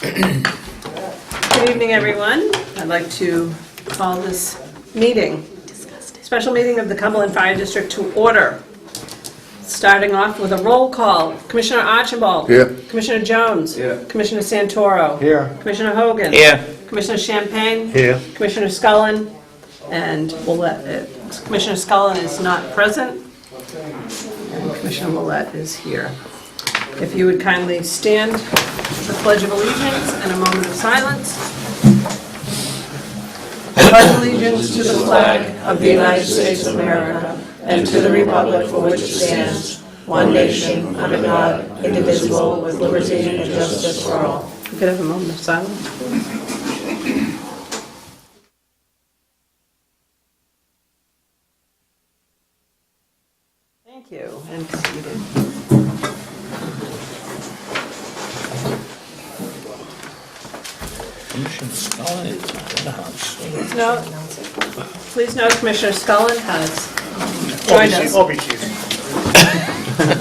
Good evening, everyone. I'd like to call this meeting, special meeting of the Cumberland Fire District to order. Starting off with a roll call. Commissioner Archibald. Here. Commissioner Jones. Here. Commissioner Santoro. Here. Commissioner Hogan. Here. Commissioner Champagne. Here. Commissioner Scullin. And Commissioner Scullin is not present. And Commissioner Willett is here. If you would kindly stand for the Pledge of Allegiance and a moment of silence. I pledge allegiance to the flag of the United States of America and to the republic for which it stands, one nation, under God, indivisible, with liberty and justice for all. We could have a moment of silence. Thank you, and seated. Commissioner Scullin is in the house. Please note Commissioner Scullin has joined us.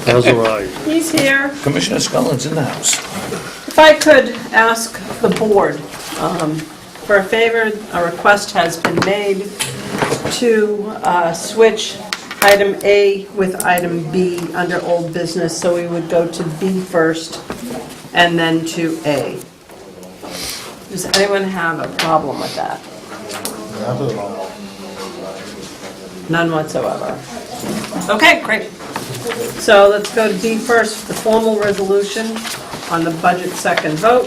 As arrived. He's here. Commissioner Scullin's in the house. If I could ask the board for a favor, a request has been made to switch item A with item B under old business, so we would go to B first and then to A. Does anyone have a problem with that? None whatsoever. Okay, great. So let's go to B first, the formal resolution on the budget second vote.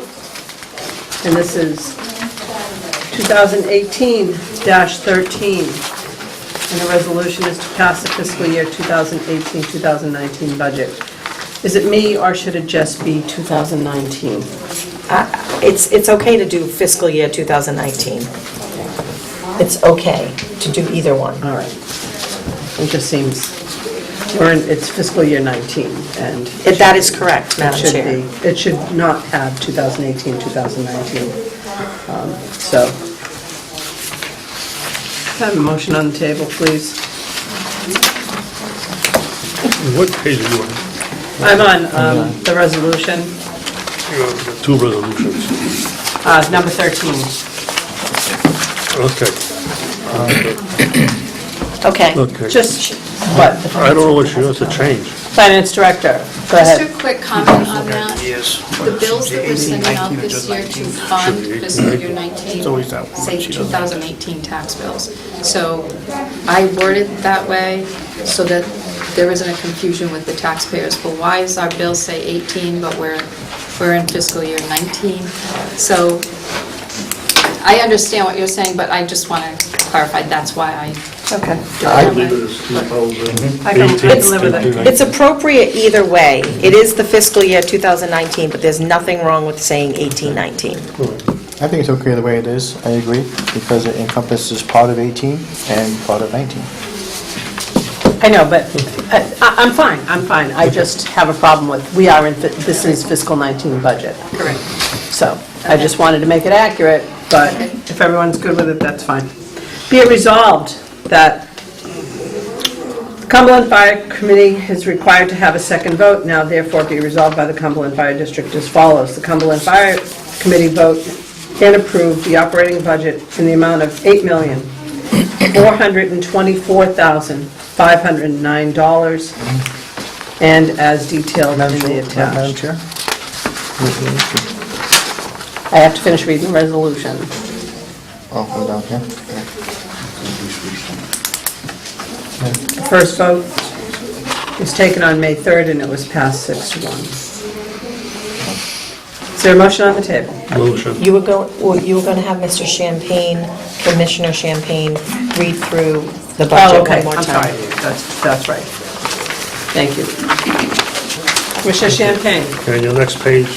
And this is 2018-13. And the resolution is to pass the fiscal year 2018-2019 budget. Is it me, or should it just be 2019? It's okay to do fiscal year 2019. It's okay to do either one. All right. It just seems, it's fiscal year 19, and That is correct, Madam Chair. it should not have 2018, 2019. So, can I have a motion on the table, please? What page are you on? I'm on the resolution, You're on the two resolutions. number 13. Okay. Okay. Just, what? I don't know what she wants to change. Finance Director, go Just ahead. a quick comment on that. The bills that we're sending out this year to fund fiscal year 19 say 2018 tax bills. So I worded it that way so that there isn't a confusion with the taxpayers. But why does our bills say 18 but we're in fiscal year 19? So I understand what you're saying, but I just want to clarify that's why I Okay. I believe it is 2018. I can deliver that. It's appropriate either way. It is the fiscal year 2019, but there's nothing wrong with saying 1819. I think it's okay the way it is, I agree, because it encompasses part of 18 and part of 19. I know, but I'm fine. I just have a problem with, this is fiscal 19 budget. correct. So I just wanted to make it accurate, but if everyone's good with it, that's fine. Be it resolved that the Cumberland Fire Committee is required to have a second vote. Now therefore be resolved by the Cumberland Fire District as follows. The Cumberland Fire Committee vote and approve the operating budget in the amount of $8,424,509 and as detailed in the attached. Madam Chair? I have to finish reading the resolution. Oh, we're down here. The first vote was taken on May 3rd and it was passed 6-1. Is there a motion on the table? Motion. You were going to have Mr. Champagne, Commissioner Champagne, read through the budget one more I'm time. sorry. That's right. Thank you. Commissioner Champagne. And your next page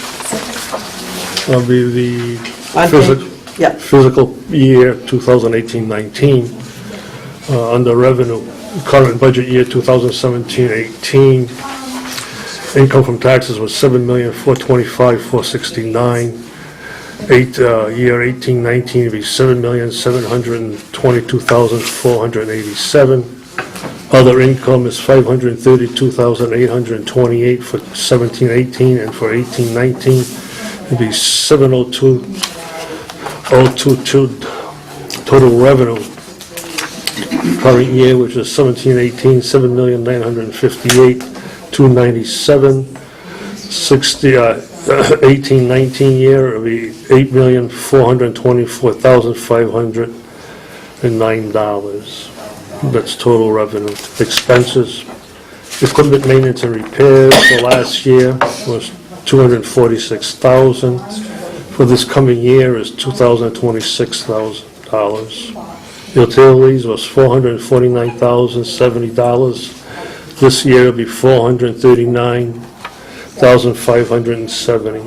will be the On page- Yeah. fiscal year 2018-19 under revenue, current budget year 2017-18. Income from taxes was $7,425,469. Year 18-19 would be $7,722,487. Other income is $532,828 for 17-18, and for 18-19 It'd be 702,022 total revenue. Current year, which is 17-18, 7,958,297. 18-19 year, it'll be $8,424,509. That's total revenue. Expenses, equipment maintenance and repairs for last year was $246,000. For this coming year is $2,026,000. Utilities was $449,070. This year it'll be $439,570.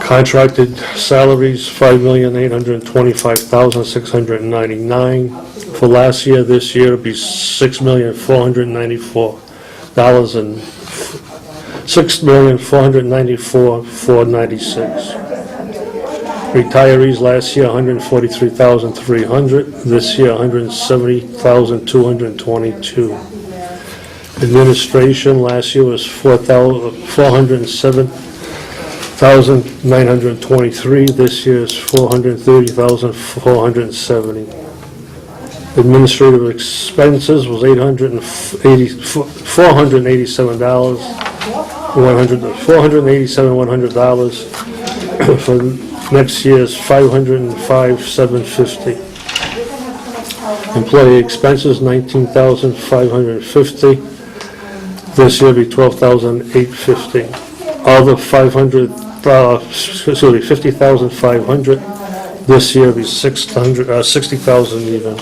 Contracted salaries, $5,825,699. For last year, this year it'll be $6,494,496. Retirees last year, $143,300. This year, $170,222. Administration last year was $407,923. This year is $430,470. Administrative expenses was $487,100. For next year's $505,750. Employee expenses $19,550. This year will be $12,850. Other $50,500. This year will be $60,000 even.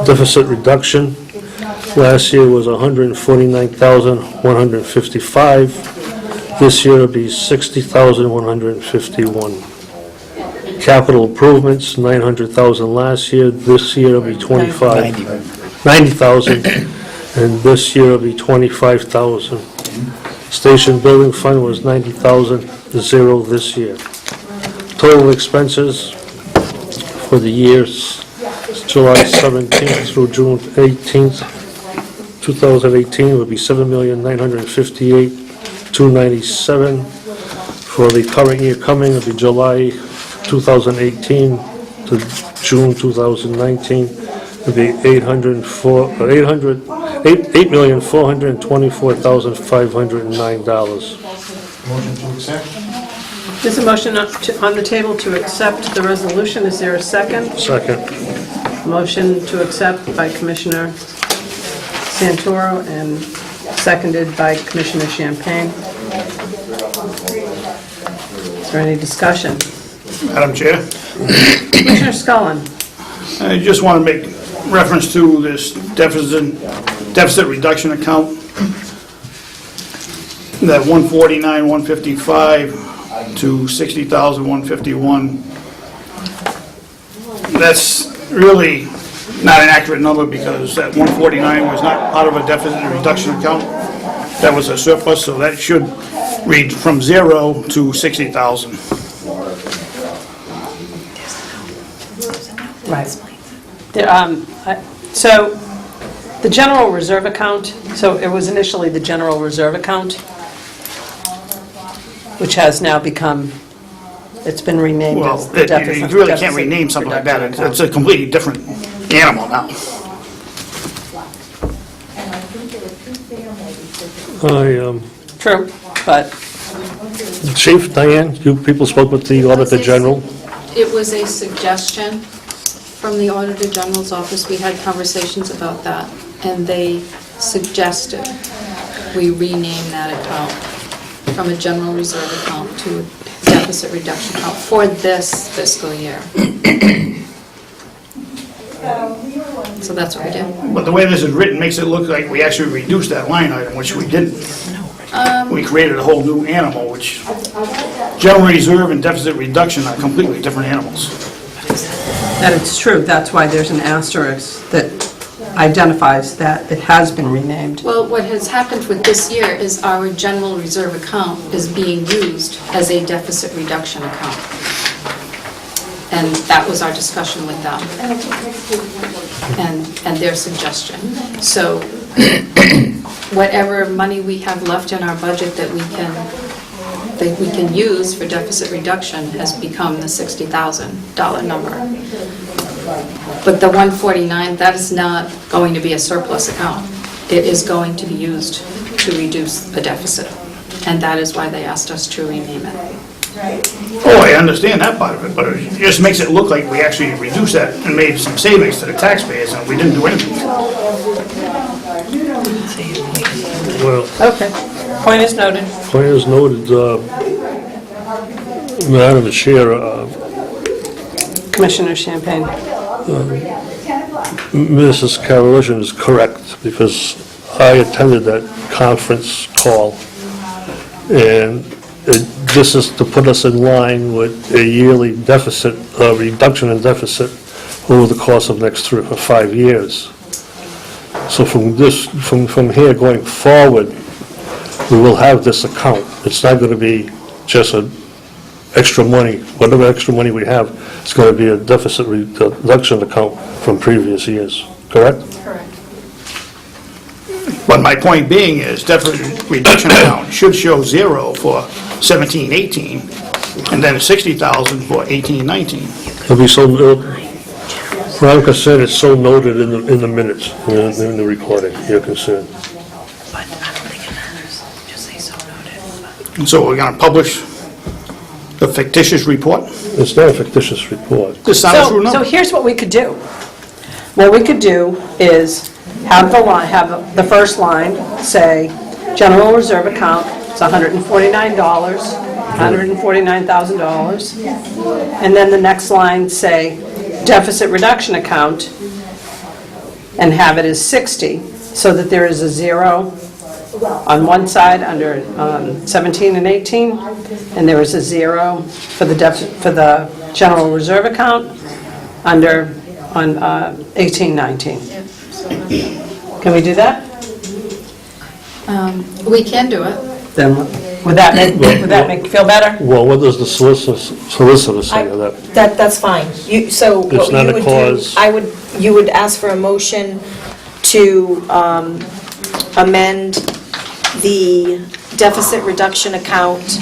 Deficit reduction last year was $149,155. This year will be $60,151. Capital improvements, $900,000 last year. This year will be $90,000, and this year will be $25,000. Station building fund was $90,000, zero this year. Total expenses for the years July 17th through June 18th, 2018 would be $7,958,297. For the current year coming, it'll be July 2018 to June 2019, it'll be $8,424,509. Motion to accept? There's a motion on the table to accept the resolution. Is there a second? Second. Motion to accept by Commissioner Santoro and seconded by Commissioner Champagne. Is there any discussion? Madam Chair, Commissioner Scullin. I just want to make reference to this deficit reduction account, that 149, 155 to 60,151. That's really not an accurate number because that 149 was not part of a deficit reduction account. That was a surplus, so that should read from 0 to 60,000. Right. So the general reserve account, so it was initially the general reserve account, which has now become, it's been renamed Well, as the deficit. you really can't rename something like that. It's a completely different animal now. True, but Chief, Diane, you people spoke with the Auditor General. It was a suggestion from the Auditor General's office. We had conversations about that, and they suggested we rename that account from a general reserve account to a deficit reduction account for this fiscal year. So that's what we did. But the way this is written makes it look like we actually reduced that line item, which we didn't. We created a whole new animal, which general reserve and deficit reduction are completely different animals. that it's true. That's why there's an asterisk that identifies that it has been renamed. Well, what has happened with this year is our general reserve account is being used as a deficit reduction account. And that was our discussion with them and their suggestion. So whatever money we have left in our budget that we can use for deficit reduction has become the $60,000 number. But the 149, that is not going to be a surplus account. It is going to be used to reduce the deficit, and that is why they asked us to rename it. Oh, I understand that part of it, but it just makes it look like we actually reduced that and made some savings to the taxpayers, and we didn't do anything. Well, Okay, point is noted. point is noted, Madam Chair, Commissioner Champagne. Mrs. Caroline is correct, because I attended that conference call, and this is to put us in line with a yearly deficit, reduction in deficit over the course of next 3 or 5 years. So from here going forward, we will have this account. It's not going to be just a extra money. Whatever extra money we have, it's going to be a deficit reduction account from previous years, correct? Correct. But my point being is deficit reduction account should show 0 for 17-18, and then 60,000 for 18-19. It'll be so, Veronica said it's so noted in the minutes, in the recording, your concern. But I don't think it matters. Just say so noted. And so we're gonna publish the fictitious report? It's not a fictitious report. This sounds true So enough. here's what we could do. What we could do is have the first line say, general reserve account, it's $149, $149,000. And then the next line say, deficit reduction account, and have it as 60, so that there is a 0 on one side under 17 and 18, and there is a 0 for the general reserve account on 18, 19. Can we do that? We can do it. Then, would that make you feel better? Well, what does the solicitor say to that? That's fine. So It's what not you a would cause. do, you would ask for a motion to amend the deficit reduction account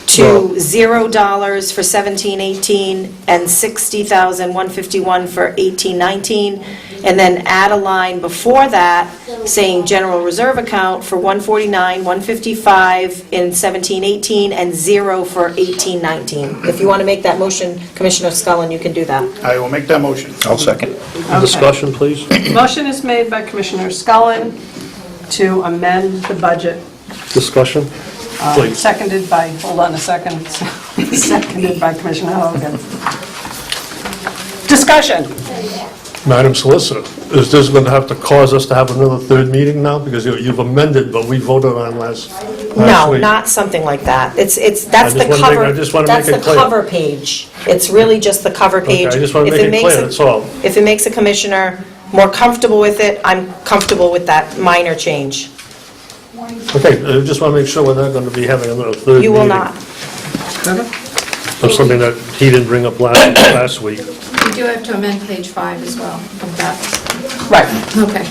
to $0 for 17-18 and $60,151 for 18-19, and then add a line before that saying general reserve account for $149, $155 in 17-18, and 0 for 18-19. If you want to make that motion, Commissioner Scullin, you can do that. I will make that motion. I'll second. Discussion, please? Motion is made by Commissioner Scullin to amend the budget. Discussion? Please. Seconded by, hold on a second, seconded by Commissioner Hogan. Discussion. Madam Solicitor, is this going to have to cause us to have another third meeting now? Because you've amended what we voted on last No, week. not something like that. That's the just wanna cover, make- I just wanna that's make the it clear. cover page. It's really just the cover Okay, page. I just want to If make it it makes clear, that's all. If it makes a commissioner more comfortable with it, I'm comfortable with that minor change. Okay, I just want to make sure we're not going to be having another third meeting. You will not. Of something that he didn't bring up last week. We do have to amend page 5 as well of that. Right. Okay.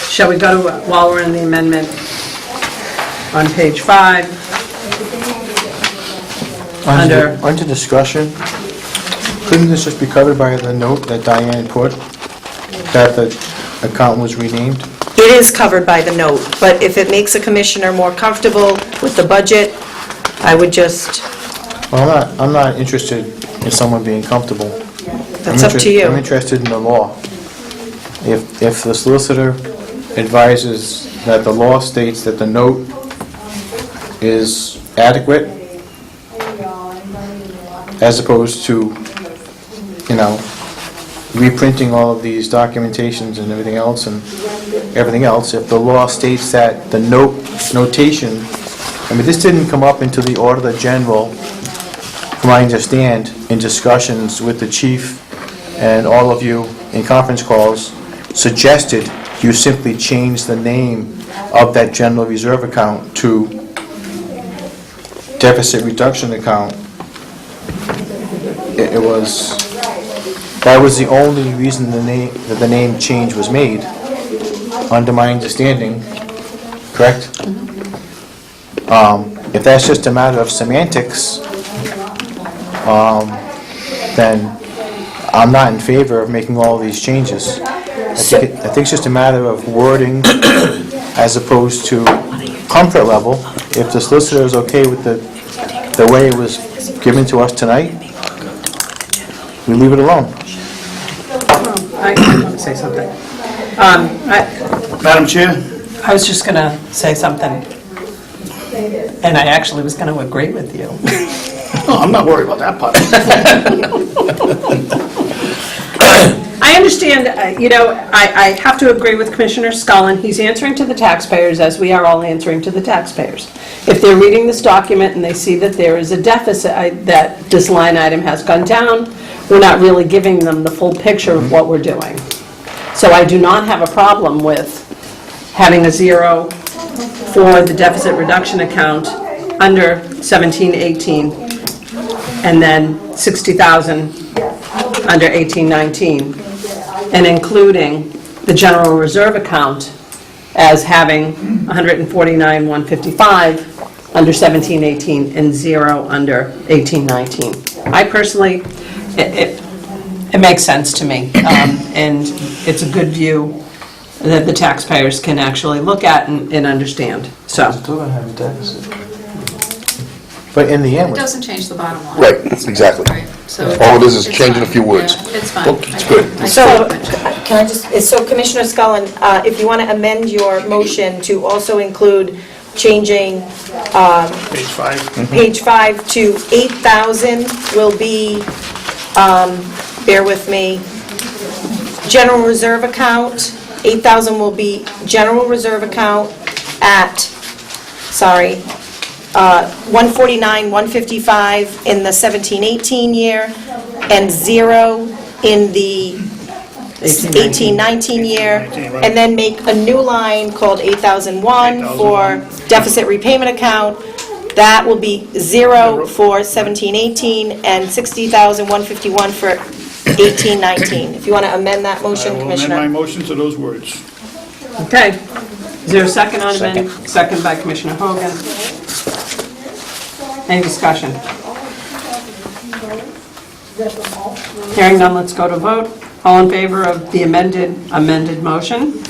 Shall we go to, while we're in the amendment, on page 5, Under- Under discussion, couldn't this just be covered by the note that Diane put, that the account was renamed? It is covered by the note, but if it makes a commissioner more comfortable with the budget, I would just, Well, I'm not interested in someone being comfortable. that's up to you. I'm interested in the law. If the solicitor advises that the law states that the note is adequate, as opposed to, reprinting all of these documentations and everything else, if the law states that the notation, this didn't come up into the Auditor General, from what I understand, in discussions with the chief and all of you in conference calls, suggested you simply change the name of that general reserve account to deficit reduction account. That was the only reason the name change was made. under my understanding, correct? If that's just a matter of semantics, then I'm not in favor of making all these changes. I think it's just a matter of wording as opposed to comfort level. If the solicitor is okay with the way it was given to us tonight, we leave it alone. I want to say something. Madam Chair? I was just going to say something, and I actually was going to agree with you. Oh, I'm not worried about that part. I understand, I have to agree with Commissioner Scullin. He's answering to the taxpayers as we are all answering to the taxpayers. If they're reading this document and they see that there is a deficit, that this line item has gone down, we're not really giving them the full picture of what we're doing. So I do not have a problem with having a zero for the deficit reduction account under 1718, and then 60,000 under 1819, and including the general reserve account as having 149,155 under 1718 and zero under 1819. I personally, it makes sense to me, and it's a good view that the taxpayers can actually look at and understand, so. Still gonna have a deficit. But in the It end, doesn't change the bottom line. Right, exactly. Right, so All it is it's changing a fine. few words. Yeah, it's fine. Look, it's good. So, can I just, so Commissioner Scullin, if you want to amend your motion to also include changing Page 5. page 5 to 8,000 will be, bear with me, general reserve account, 8,000 will be general reserve account at, 149, 155 in the 17-18 year, and zero in the 18-19 year, and then make a new line called 8001 for deficit repayment account. That will be zero for 17-18 and 60,151 for 18-19. If you want to amend that I motion, will amend my Commissioner. motion to those words. Okay. Is there a second on amendment? Second by Commissioner Hogan. Any discussion? Hearing none, let's go to vote. All in favor of the amended motion,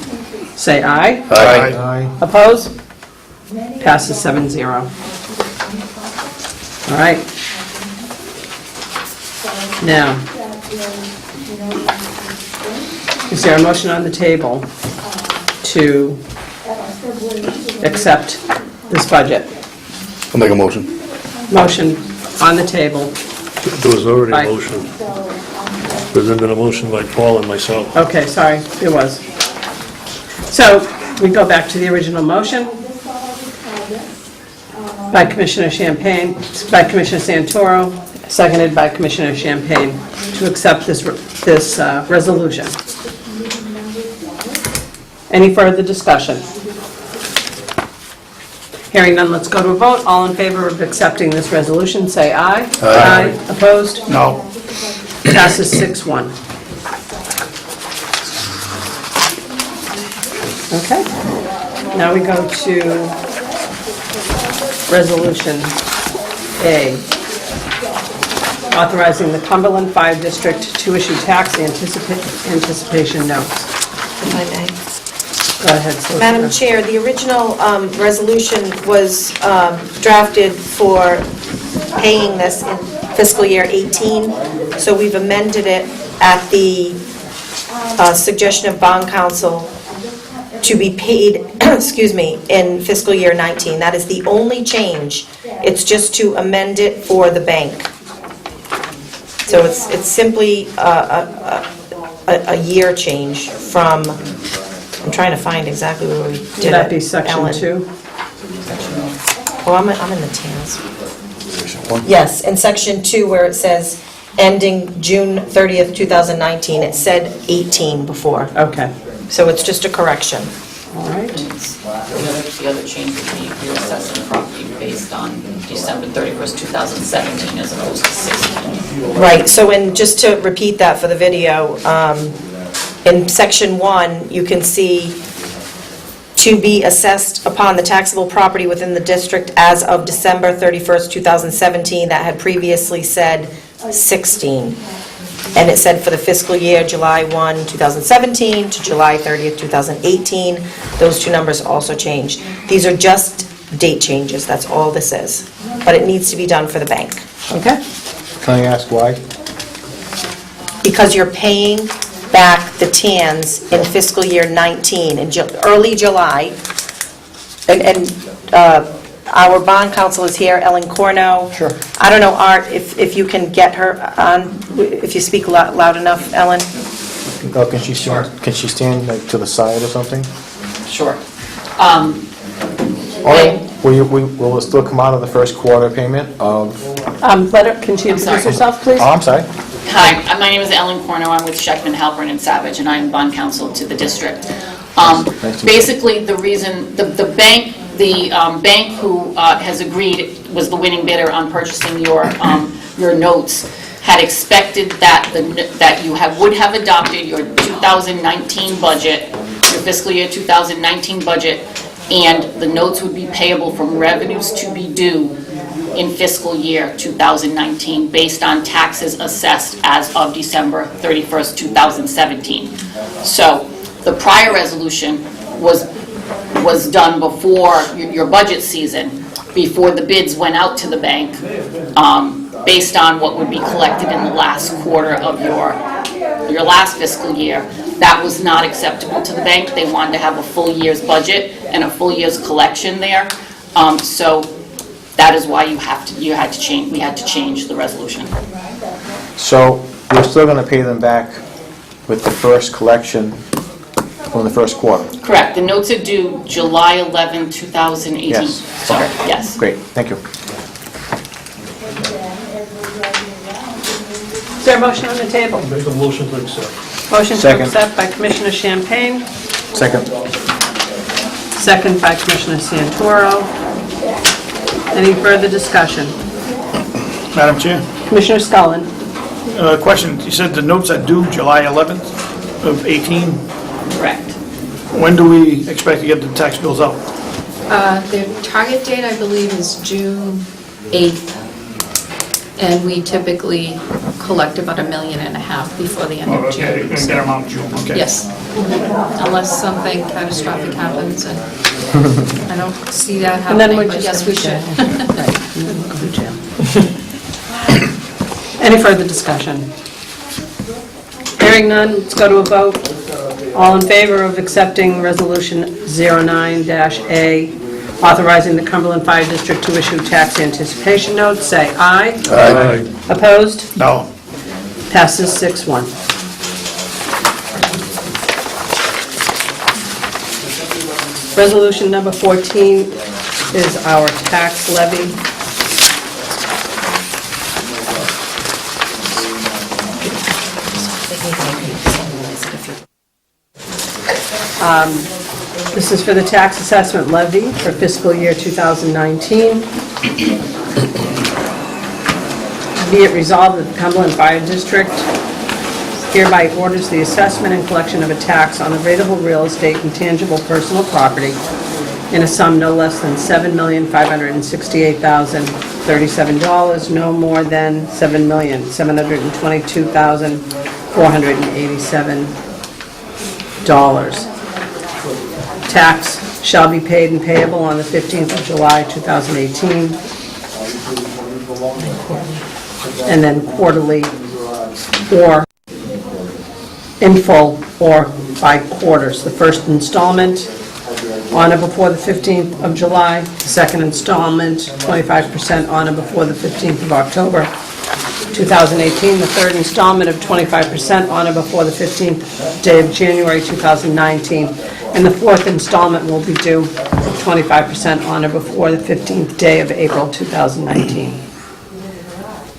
say aye. Aye. Oppose? Passes 7-0. All right. Now, is there a motion on the table to accept this budget? I'll make a motion. Motion on the table. There was already Aye. a motion. There's been a motion by Paul and myself. Okay, sorry, it was. So, we go back to the original motion by Commissioner Champagne, by Commissioner Santoro, seconded by Commissioner Champagne, to accept this resolution. Any further discussion? Hearing none, let's go to a vote. All in favor of accepting this resolution, say aye. Aye. Opposed? No. Passes 6-1. Okay. Now we go to Resolution A, authorizing the Cumberland Fire District to issue tax anticipation notes. If I may. Go ahead, Solicitor. Madam Chair, the original resolution was drafted for paying this in fiscal year 18, so we've amended it at the suggestion of bond counsel to be paid, excuse me, in fiscal year 19. That is the only change. It's just to amend it for the bank. So it's simply a year change from, I'm trying to find exactly where we did it. Would that be Section Ellen. 2? Oh, I'm in the TANs. Yes, in Section 2 where it says ending June 30th, 2019, it said 18 before. Okay, So it's just a correction. all right. The other change would be if you're assessing property based on December 31st, 2017 as opposed to 16. Right, so just to repeat that for the video, in Section 1, you can see to be assessed upon the taxable property within the district as of December 31st, 2017. That had previously said 16. And it said for the fiscal year July 1, 2017 to July 30th, 2018. Those two numbers also changed. These are just date changes, that's all this is. But it needs to be done for the bank. Okay? Can I ask why? Because you're paying back the TANs in fiscal year 19, in early July. And our bond counsel is here, Ellen Corno. Sure. I don't know, Art, if you can get her on, if you speak loud enough, Ellen? Oh, can she stand like to the side or something? Sure. All right. Will it still come out of the first quarter payment of? Can she introduce sorry. herself, please? Oh, I'm sorry. Hi, my name is Ellen Corno. I'm with Schechtman, Halpern and Savage, and I'm bond counsel to the district. Nice to meet you. Basically, the reason, the bank who has agreed, was the winning bidder on purchasing your notes, had expected that you would have adopted your 2019 budget, your fiscal year 2019 budget, and the notes would be payable from revenues to be due in fiscal year 2019 based on taxes assessed as of December 31st, 2017. So the prior resolution was done before your budget season, before the bids went out to the bank, based on what would be collected in the last quarter of your last fiscal year. That was not acceptable to the bank. They wanted to have a full year's budget and a full year's collection there. So that is why we had to change the resolution. So we're still going to pay them back with the first collection from the first quarter? Correct. The notes are due July 11, 2018. Yes. So, Okay. yes. Great, thank you. Is there a motion on the table? Make a motion to accept. Motion to Second. accept by Commissioner Champagne, Second. second by Commissioner Santoro. Any further discussion? Madam Chair, Commissioner Scullin? question, you said the notes are due July 11th of 18. Correct. When do we expect to get the tax bills out? Their target date, I believe, is June 8th, and we typically collect about $1.5 million before the end Oh, of okay, June. you can get them out in June, okay. Yes, unless something catastrophic happens, and I don't see that And then happening, we're but just yes, we should. Any further discussion? Hearing none, let's go to a vote. All in favor of accepting Resolution 09-A, authorizing the Cumberland Fire District to issue tax anticipation notes, say aye. Aye. Opposed? No. Passes 6-1. Resolution number 14 is our tax levy. This is for the tax assessment levy for fiscal year 2019. Be it resolved that the Cumberland Fire District hereby orders the assessment and collection of a tax on the rateable real estate and tangible personal property in a sum no less than $7,568,037, no more than $7,722,487. Tax shall be paid and payable on the 15th of July, 2018, and then quarterly or in full or by quarters. The first installment on or before the 15th of July, the second installment 25% on or before the 15th of October 2018, the third installment of 25% on or before the 15th day of January 2019, and the fourth installment will be due 25% on or before the 15th day of April 2019.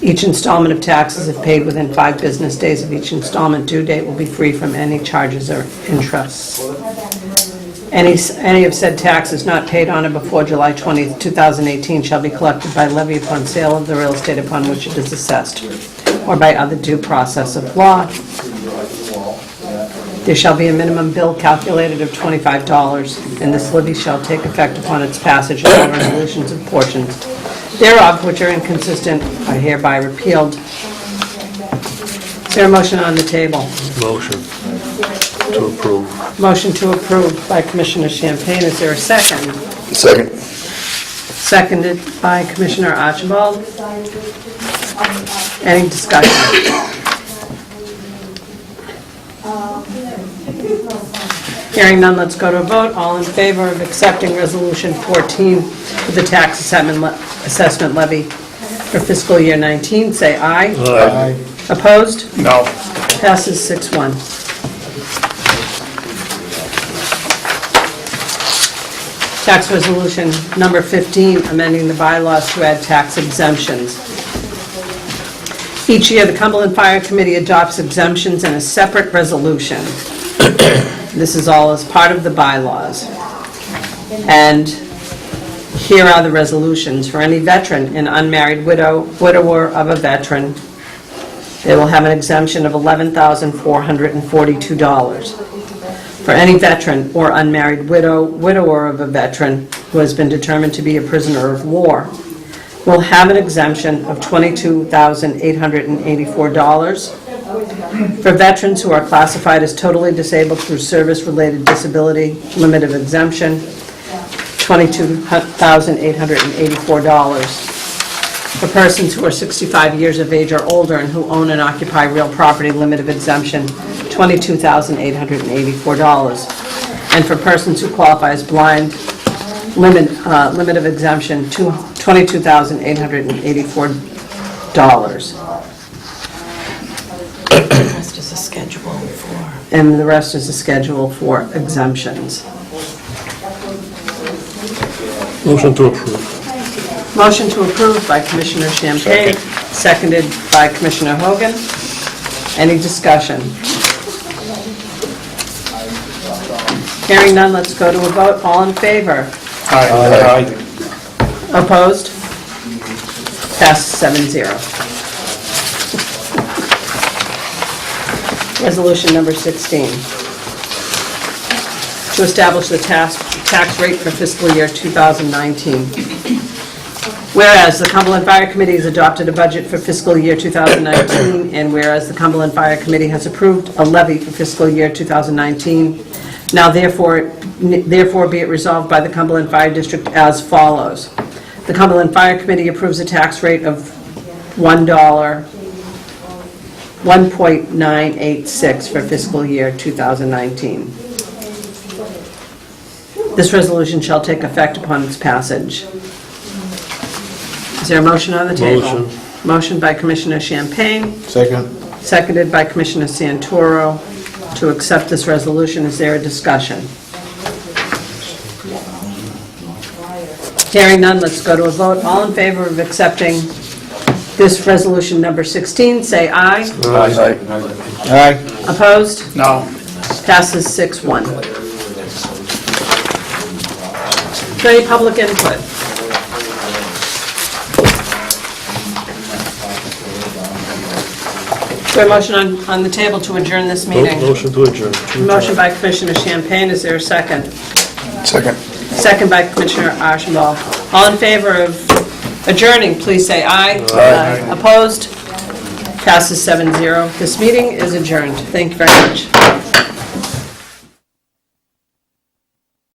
Each installment of taxes, if paid within 5 business days of each installment due date, will be free from any charges or interests. Any of said taxes not paid on or before July 20th, 2018 shall be collected by levy upon sale of the real estate upon which it is assessed, or by other due process of law. There shall be a minimum bill calculated of $25, and this levy shall take effect upon its passage, and all resolutions and portions thereof which are inconsistent are hereby repealed. Is there a motion on the table? Motion to approve. Motion to approve by Commissioner Champagne. Is there a second? Second. Seconded by Commissioner Archibald. Any discussion? Hearing none, let's go to a vote. All in favor of accepting Resolution 14 for the tax assessment levy for fiscal year 19, say aye. Aye. Opposed? No. Passes 6-1. Tax resolution number 15, amending the bylaws to add tax exemptions. Each year, the Cumberland Fire Committee adopts exemptions in a separate resolution. This is all as part of the bylaws. And here are the resolutions. For any veteran and unmarried widower of a veteran, they will have an exemption of $11,442. For any veteran or unmarried widower of a veteran who has been determined to be a prisoner of war, will have an exemption of $22,884. For veterans who are classified as totally disabled through service-related disability, limit of exemption, $22,884. For persons who are 65 years of age or older and who own and occupy real property, limit of exemption, $22,884. And for persons who qualify as blind, limit of exemption, $22,884. The rest is a schedule for... And the rest is a schedule for exemptions. Motion to approve. Motion to approve by Commissioner Champagne, seconded by Commissioner Hogan. Any discussion? Hearing none, let's go to a vote. All in favor? Aye. Opposed? Passes 7-0. Resolution number 16. To establish the tax rate for fiscal year 2019. Whereas the Cumberland Fire Committee has adopted a budget for fiscal year 2019, and whereas the Cumberland Fire Committee has approved a levy for fiscal year 2019, now therefore be it resolved by the Cumberland Fire District as follows. The Cumberland Fire Committee approves a tax rate of $1.986 for fiscal year 2019. This resolution shall take effect upon its passage. Is there a motion on the table? Motion. Motion by Commissioner Champagne, Second. seconded by Commissioner Santoro to accept this resolution. Is there a discussion? Hearing none, let's go to a vote. All in favor of accepting this resolution number 16, say aye. Aye. Aye. Opposed? No. Passes 6-1. Is there any public input? Is there a motion on the table to adjourn this meeting? Motion to adjourn. Motion by Commissioner Champagne, is there a second? Second. Second by Commissioner Archibald. All in favor of adjourning, please say aye. Aye. Opposed? Passes 7-0. This meeting is adjourned. Thank you very much.